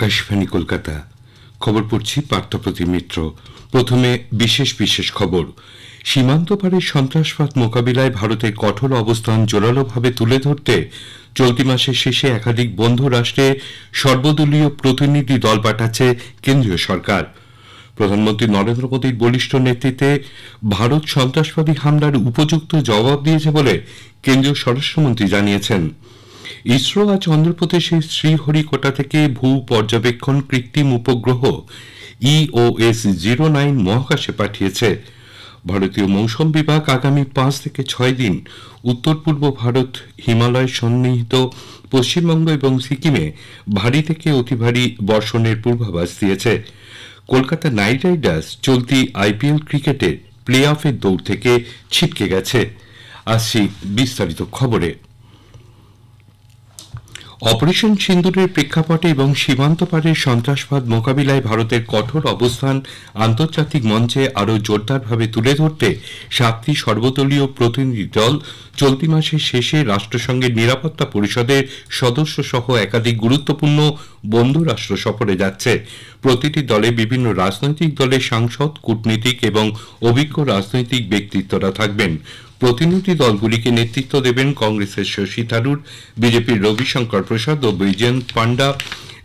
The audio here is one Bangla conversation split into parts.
আকাশবাণী কলকাতা। খবর পড়ছি পার্থপ্রতিম মিত্র। প্রথমে বিশেষ খবর। সীমান্ত পারে সন্ত্রাসবাদ মোকাবিলায় ভারতের কঠোর অবস্থান জোরালোভাবে তুলে ধরতে চলতি মাসের শেষে একাধিক বন্ধু রাষ্ট্রে সর্বদলীয় প্রতিনিধি দল পাঠাচ্ছে কেন্দ্রীয় সরকার। প্রধানমন্ত্রী নরেন্দ্র মোদীর বলিষ্ঠ নেতৃত্বে ভারত সন্ত্রাসবাদী হামলার উপযুক্ত জবাব দিয়েছে বলে কেন্দ্রীয় স্বরাষ্ট্রমন্ত্রী জানিয়েছেন। ইসরো আজ অন্ধ্রপ্রদেশের শ্রীহরিকোটা থেকে ভূ পর্যবেক্ষণ কৃত্রিম উপগ্রহ EOS-09 মহাকাশে পাঠিয়েছে। ভারতীয় মৌসুম বিভাগ আগামী 5 থেকে 6 দিন উত্তর পূর্ব ভারত, হিমালয় সন্নিহিত পশ্চিমবঙ্গ এবং সিকিমে ভারী থেকে অতি ভারী বর্ষণের পূর্বাভাস দিয়েছে। কলকাতা নাইট রাইডার্স চলতি IPL ক্রিকেটের প্লে অফের দৌড় থেকে ছিটকে গেছে। আসছি বিস্তারিত খবরে। অপারেশন সিন্দুরের প্রেক্ষাপটে এবং সীমান্ত পারের সন্ত্রাসবাদ মোকাবিলায় ভারতের কঠোর অবস্থান আন্তর্জাতিক মঞ্চে আরও জোরদারভাবে তুলে ধরতে 7টি সর্বদলীয় প্রতিনিধি দল চলতি মাসের শেষে রাষ্ট্রসংঘের নিরাপত্তা পরিষদের সদস্য সহ একাধিক গুরুত্বপূর্ণ বন্ধু রাষ্ট্র সফরে যাচ্ছে। প্রতিটি দলে বিভিন্ন রাজনৈতিক দলের সাংসদ, কূটনীতিক এবং অভিজ্ঞ রাজনৈতিক ব্যক্তিত্বরা থাকবেন। প্রতিনিধি দলগুলিকে নেতৃত্ব দেবেন কংগ্রেসের শশী থারুর, বিজেপির রবিশঙ্কর প্রসাদ ও বৈজয়ন্ত পান্ডা,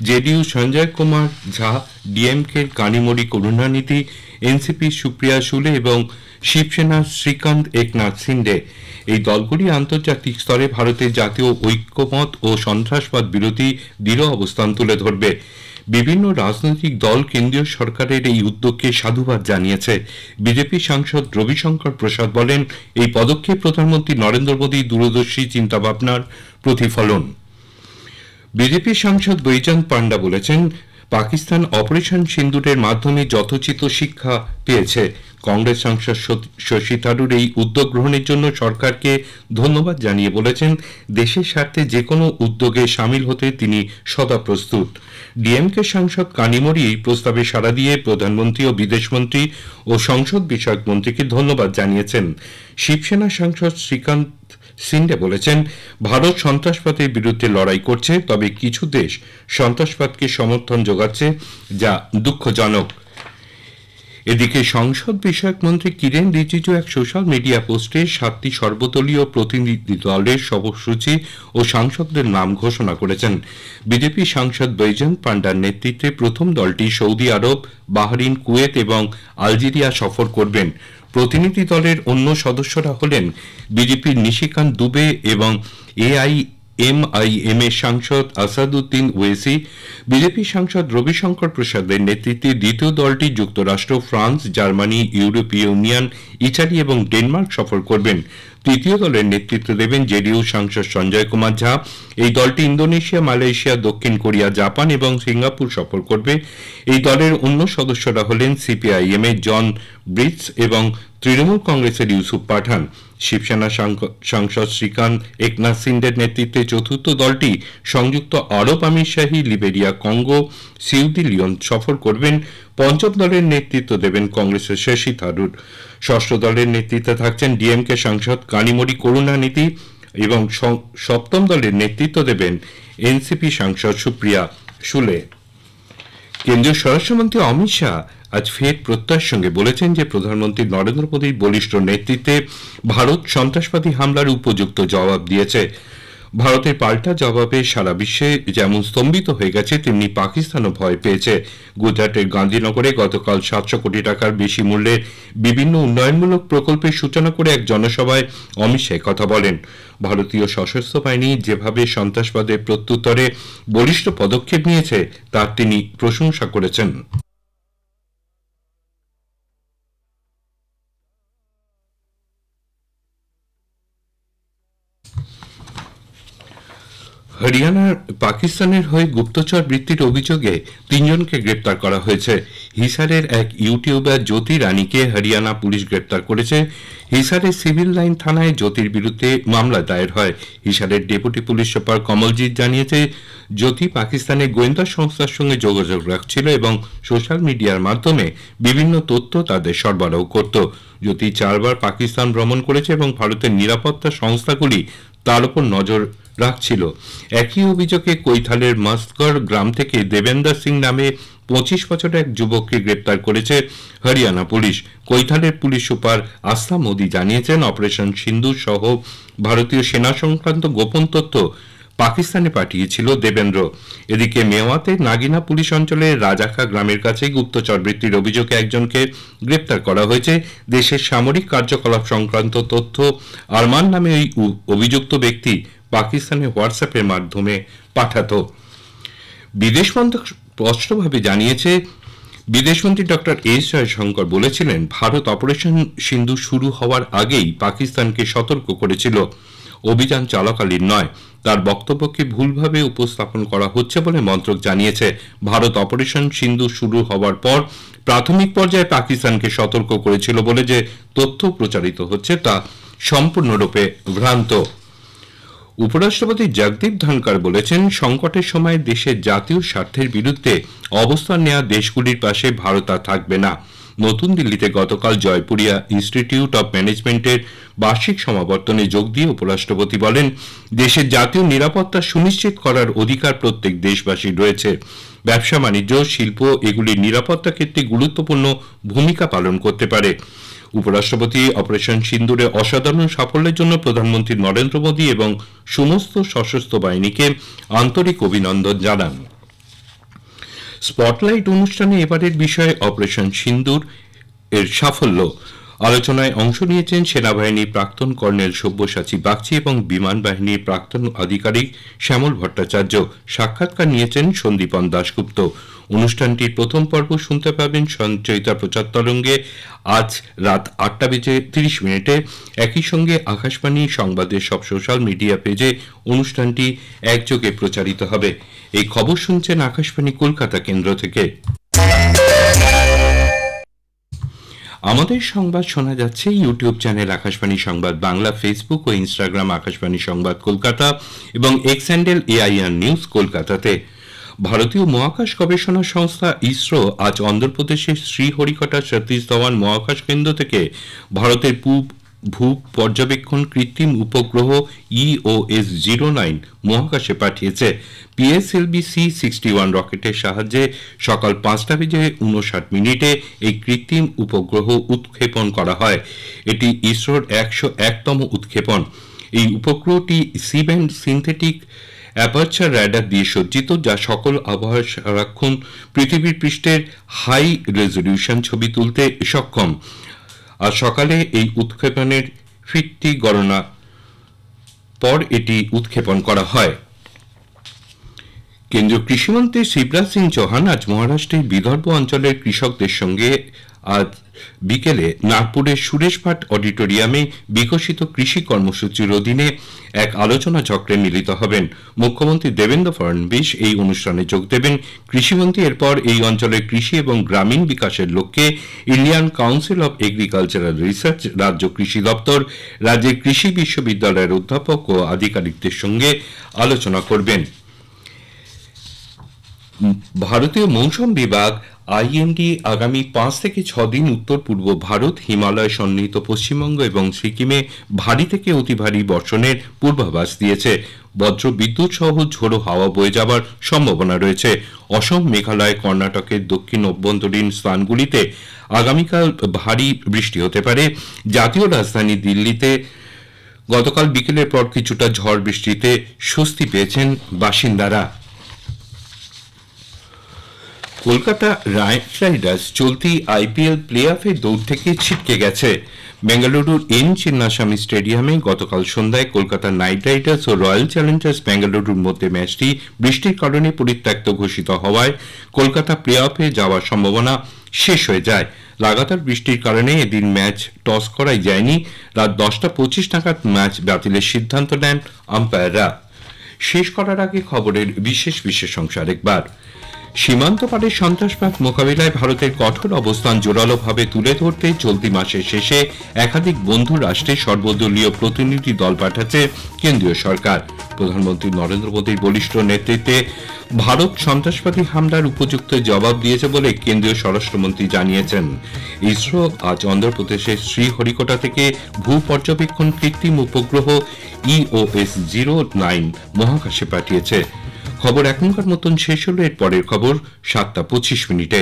জেডিইউ সঞ্জয় কুমার ঝা, ডিএমকের কানিমোড়ি করুণানিধি, এনসিপি সুপ্রিয়া সুলে এবং শিবসেনার শ্রীকান্ত একনাথ সিন্ডে। এই দলগুলি আন্তর্জাতিক স্তরে ভারতের জাতীয় ঐক্যমত ও সন্ত্রাসবাদ বিরোধী দৃঢ় অবস্থান তুলে ধরবে। বিভিন্ন রাজনৈতিক দল কেন্দ্রীয় সরকারের এই উদ্যোগকে সাধুবাদ জানিয়েছে। বিজেপি সাংসদ রবিশঙ্কর প্রসাদ বলেন, এই পদক্ষেপ প্রধানমন্ত্রী নরেন্দ্র মোদীর দূরদর্শী চিন্তাভাবনার প্রতিফলন। বিজেপি সাংসদ বৈজয়ন্ত পান্ডা বলেছেন, পাকিস্তান অপারেশন সিন্দুরের মাধ্যমে যথোচিত শিক্ষা পেয়েছে। কংগ্রেস সাংসদ শশী থারুর এই উদ্যোগ গ্রহণের জন্য সরকারকে ধন্যবাদ জানিয়ে বলেছেন, দেশের স্বার্থে যে কোনো উদ্যোগে সামিল হতে তিনি সদা প্রস্তুত। ডিএমকে সাংসদ কানিমোড়ি এই প্রস্তাবে সাড়া দিয়ে প্রধানমন্ত্রী ও বিদেশমন্ত্রী ও সংসদ বিষয়ক মন্ত্রীকে ধন্যবাদ জানিয়েছেন। শিবসেনা সাংসদ শ্রীকান্ত সিন্ডে বলেছেন, ভারত সন্ত্রাসবাদের বিরুদ্ধে লড়াই করছে, তবে কিছু দেশ সন্ত্রাসবাদকে সমর্থন যোগাচ্ছে, যা দুঃখজনক। এদিকে সংসদ বিষয়ক মন্ত্রী কিরেন রিজিজু এক সোশ্যাল মিডিয়া পোস্টে 7টি সর্বদলীয় প্রতিনিধি দলের সফরসূচি ও সাংসদদের নাম ঘোষণা করেছেন। বিজেপি সাংসদ বৈজয়ন্ত পান্ডার নেতৃত্বে প্রথম দলটি সৌদি আরব, বাহরিন, কুয়েত এবং আলজেরিয়া সফর করবেন। প্রতিনিধি দলের অন্য সদস্যরা হলেন বিজেপির নিশিকান্ত দুবে এবং AIMIM এর সাংসদ আসাদুদ্দিন ওয়েসি। বিজেপি সাংসদ রবিশঙ্কর প্রসাদের নেতৃত্বে দ্বিতীয় দলটি যুক্তরাষ্ট্র, ফ্রান্স, জার্মানি, ইউরোপীয় ইউনিয়ন, ইটালি এবং ডেনমার্ক সফর করবেন। তৃতীয় দলের নেতৃত্ব দেবেন জেডিইউ সাংসদ সঞ্জয় কুমার ঝা। এই দলটি ইন্দোনেশিয়া, মালয়েশিয়া, দক্ষিণ কোরিয়া, জাপান এবং সিঙ্গাপুর সফর করবে। এই দলের অন্য সদস্যরা হলেন CPIM এর জন ব্রিটস এবং তৃণমূল কংগ্রেসের ইউসুফ পাঠান। শিবসেনা সাংসদ শ্রীকান্ত একনাথ সিন্ডের নেতৃত্বে চতুর্থ দলটি সংযুক্ত আরব আমিরশাহী, লিবেরিয়া, কঙ্গো, সিউদি লিওন সফর করবেন। পঞ্চম দলের নেতৃত্ব দেবেন কংগ্রেসের শশী থারুর। ষষ্ঠ দলের নেতৃত্বে থাকছেন ডিএমকে সাংসদ কানিমোড়ি করুণানিধি এবং সপ্তম দলের নেতৃত্ব দেবেন এনসিপি সাংসদ সুপ্রিয়া সুলে। কেন্দ্রীয় স্বরাষ্ট্রমন্ত্রী অমিত শাহ আজ ফের প্রত্যয়ের সঙ্গে বলেছেন যে প্রধানমন্ত্রী নরেন্দ্র মোদীর বলিষ্ঠ নেতৃত্বে ভারত সন্ত্রাসবাদী হামলার উপযুক্ত জবাব দিয়েছে। ভারতের পাল্টা জবাবে সারা বিশ্বে যেমন স্তম্ভিত হয়ে গেছে, তেমনি পাকিস্তানও ভয় পেয়েছে। গুজরাটের গান্ধীনগরে গতকাল 700 কোটি টাকার বেশি মূল্যের বিভিন্ন উন্নয়নমূলক প্রকল্পের সূচনা করে এক জনসভায় অমিত শাহ কথা বলেন। ভারতীয় সশস্ত্র বাহিনী যেভাবে সন্ত্রাসবাদের প্রত্যুত্তরে বলিষ্ঠ পদক্ষেপ নিয়েছে, তার তিনি প্রশংসা করেছেন। হরিয়ানার পাকিস্তানের হয়ে গুপ্তচর বৃত্তির অভিযোগে 3 জনকে গ্রেপ্তার করা হয়েছে। হিসারের এক ইউটিউবার জ্যোতি রানীকে হরিয়ানা পুলিশ গ্রেপ্তার করেছে। হিসারের সিভিল লাইন থানায় জ্যোতির বিরুদ্ধে মামলা দায়ের হয়। হিসারের ডেপুটি পুলিশ সুপার কমলজিৎ জানিয়েছে, জ্যোতি পাকিস্তানের গোয়েন্দা সংস্থার সঙ্গে যোগাযোগ রাখছিল এবং সোশ্যাল মিডিয়ার মাধ্যমে বিভিন্ন তথ্য তাদের সরবরাহ করত। জ্যোতি 4বার পাকিস্তান ভ্রমণ করেছে এবং ভারতের নিরাপত্তা সংস্থাগুলি তার উপর নজর রাখছিল। একই অভিযোগে কৈথালের মস্তগড় গ্রাম থেকে দেবেন্দর সিং নামে 25 বছরের এক যুবককে গ্রেপ্তার করেছে হরিয়ানা পুলিশ। কৈথালের পুলিশ সুপার আস্থা মোদি জানিয়েছেন, অপারেশন সিন্দুর সহ ভারতীয় সেনা সংক্রান্ত গোপন তথ্য পাকিস্তানে পাঠিয়েছিল দেবেন্দ্র। এদিকে মেওয়াতে নাগিনা পুলিশ অঞ্চলের রাজাখা গ্রামের কাছে গুপ্তচর বৃত্তির অভিযোগে একজনকে গ্রেপ্তার করা হয়েছে। দেশের সামরিক কার্যকলাপ সংক্রান্ত তথ্য আরমান নামে ওই অভিযুক্ত ব্যক্তি পাকিস্তানে হোয়াটসঅ্যাপের মাধ্যমে পাঠাত। বিদেশ মন্ত্রক স্পষ্টভাবে জানিয়েছে, বিদেশমন্ত্রী ডক্টর এস জয়শঙ্কর বলেছিলেন, ভারত অপারেশন সিন্ধু শুরু হওয়ার আগেই পাকিস্তানকে সতর্ক করেছিল, অভিযান চলাকালীন নয়। তার বক্তব্যকে ভুলভাবে উপস্থাপন করা হচ্ছে বলে মন্ত্রক জানিয়েছে। ভারত অপারেশন সিন্ধু শুরু হওয়ার পর প্রাথমিক পর্যায়ে পাকিস্তানকে সতর্ক করেছিল বলে যে তথ্য প্রচারিত হচ্ছে তা সম্পূর্ণরূপে ভ্রান্ত। উপরাষ্ট্রপতি জগদীপ ধনকর বলেছেন, সংকটের সময় দেশের জাতীয় স্বার্থের বিরুদ্ধে অবস্থান নেওয়া দেশগুলির পাশে ভারত আর থাকবে না। নতুন দিল্লিতে গতকাল জয়পুরিয়া ইনস্টিটিউট অব ম্যানেজমেন্টের বার্ষিক সমাবর্তনে যোগ দিয়ে উপরাষ্ট্রপতি বলেন, দেশের জাতীয় নিরাপত্তা সুনিশ্চিত করার অধিকার প্রত্যেক দেশবাসীর রয়েছে। ব্যবসা বাণিজ্য, শিল্প এগুলির নিরাপত্তা ক্ষেত্রে গুরুত্বপূর্ণ ভূমিকা পালন করতে পারে। উপরাষ্ট্রপতি অপারেশন সিন্দুরে অসাধারণ সাফল্যের জন্য প্রধানমন্ত্রী নরেন্দ্র মোদী এবং সমস্ত সশস্ত্র বাহিনীকে আন্তরিক অভিনন্দন জানান। স্পটলাইট অনুষ্ঠানে এবারের বিষয় অপারেশন সিন্দুর এর সাফল্য। আলোচনায় অংশ নিয়েছেন সেনাবাহিনীর প্রাক্তন কর্নেল সব্যসাচী বাগচি এবং বিমান বাহিনীর প্রাক্তন আধিকারিক শ্যামল ভট্টাচার্য। সাক্ষাৎকার নিয়েছেন সন্দীপন দাশগুপ্ত। অনুষ্ঠানটির প্রথম পর্ব শুনতে পাবেন সঞ্চয়িতা প্রচার তরঙ্গে আজ রাত 8:30। একই সঙ্গে আকাশবাণী সংবাদের সব সোশ্যাল মিডিয়া পেজে অনুষ্ঠানটি একযোগে প্রচারিত হবে। এই খবর শুনছেন আকাশবাণী কলকাতা কেন্দ্র থেকে। আমাদের সংবাদ শোনা যাচ্ছে ইউটিউব চ্যানেল আকাশবাণী সংবাদ বাংলা, ফেসবুক ও ইনস্টাগ্রাম আকাশবাণী সংবাদ কলকাতা এবং এক্স হ্যান্ডেল AIR নিউজ কলকাতাতে। ভারতীয় মহাকাশ গবেষণা সংস্থা ইসরো আজ অন্ধ্রপ্রদেশের শ্রীহরিকোটা সতীশ ধাওয়ান মহাকাশ কেন্দ্র থেকে ভারতের ভূ পর্যবেক্ষণ কৃত্রিম উপগ্রহ EOS-09 মহাকাশে পাঠিয়েছে। PSLV C-61 রকেটের সাহায্যে সকাল 5:59 এই কৃত্রিম উপগ্রহ উৎক্ষেপণ করা হয়। এটি ইসরোর 101তম উৎক্ষেপণ। এই উপগ্রহটি সি-ব্যান্ড সিনথেটিক অ্যাপারচার র্যাডার দিয়ে সজ্জিত, যা সকল আবহাওয়ার সারাক্ষণ পৃথিবীর পৃষ্ঠের হাই রেজলিউশন ছবি তুলতে সক্ষম। আজ সকালে এই উৎক্ষেপণের ফিরতি গণনা পর এটি উৎক্ষেপণ করা হয়। কেন্দ্রীয় কৃষিমন্ত্রী শিবরাজ সিং চৌহান আজ মহারাষ্ট্রের বিদর্ভ অঞ্চলের কৃষকদের সঙ্গে আজ বিকেলে নাগপুরের সুরেশ ভাট অডিটোরিয়ামে বিকশিত কৃষি কর্মসূচির অধীনে এক আলোচনা চক্রে মিলিত হবেন। মুখ্যমন্ত্রী দেবেন্দ্র ফড়নবিস এই অনুষ্ঠানে যোগ দেবেন। কৃষিমন্ত্রী এরপর এই অঞ্চলের কৃষি এবং গ্রামীণ বিকাশের লক্ষ্যে Indian council of agricultural research, রাজ্য কৃষি দপ্তর, রাজ্যের কৃষি বিশ্ববিদ্যালয়ের অধ্যাপক ও আধিকারিকদের সঙ্গে আলোচনা করবেন। ভারতীয় মৌসুম বিভাগ IMD আগামী 5 থেকে 6 দিন উত্তর পূর্ব ভারত, হিমালয় সন্নিহিত পশ্চিমবঙ্গ এবং সিকিমে ভারী থেকে অতি ভারী বর্ষণের পূর্বাভাস দিয়েছে। বজ্র বিদ্যুৎ সহ ঝোড়ো হাওয়া বয়ে যাবার সম্ভাবনা রয়েছে। অসম, মেঘালয়, কর্ণাটকের দক্ষিণ অভ্যন্তরীণ স্থানগুলিতে আগামীকাল ভারী বৃষ্টি হতে পারে। জাতীয় রাজধানী দিল্লিতে গতকাল বিকেলের পর কিছুটা ঝড় বৃষ্টিতে স্বস্তি পেয়েছেন বাসিন্দারা। কলকাতা নাইট রাইডার্স চলতি IPL প্লে অফের দৌড় থেকে ছিটকে গেছে। বেঙ্গালুরুর চিন্নাস্বামী স্টেডিয়ামে গতকাল সন্ধ্যায় কলকাতা নাইট রাইডার্স ও রয়্যাল চ্যালেঞ্জার্স বেঙ্গালুরুর মধ্যে ম্যাচটি বৃষ্টির কারণে পরিত্যক্ত ঘোষিত হওয়ায় কলকাতা প্লে অফে যাওয়ার সম্ভাবনা শেষ হয়ে যায়। লাগাতার বৃষ্টির কারণে এদিন ম্যাচ টস করাই যায়নি। রাত 10:25 নাগাদ ম্যাচ বাতিলের সিদ্ধান্ত নেন আম্পায়াররা। শেষ করার আগে খবরের বিশেষ অংশ আরেকবার। সীমান্ত পারের সন্ত্রাসবাদ মোকাবিলায় ভারতের কঠোর অবস্থান জোরালোভাবে তুলে ধরতে চলতি মাসের শেষে একাধিক বন্ধু রাষ্ট্রের সর্বদলীয় প্রতিনিধি দল পাঠাচ্ছে কেন্দ্রীয় সরকার। প্রধানমন্ত্রী নরেন্দ্র মোদীর বলিষ্ঠ নেতৃত্বে ভারত সন্ত্রাসবাদী হামলার উপযুক্ত জবাব দিয়েছে বলে কেন্দ্রীয় স্বরাষ্ট্রমন্ত্রী জানিয়েছেন। ইসরো আজ অন্ধ্রপ্রদেশের শ্রীহরিকোটা থেকে ভূ পর্যবেক্ষণ কৃত্রিম উপগ্রহ EOS-09 মহাকাশে পাঠিয়েছে। খবর এখনকার মতন শেষ হলো। এর পরের খবর 7:25।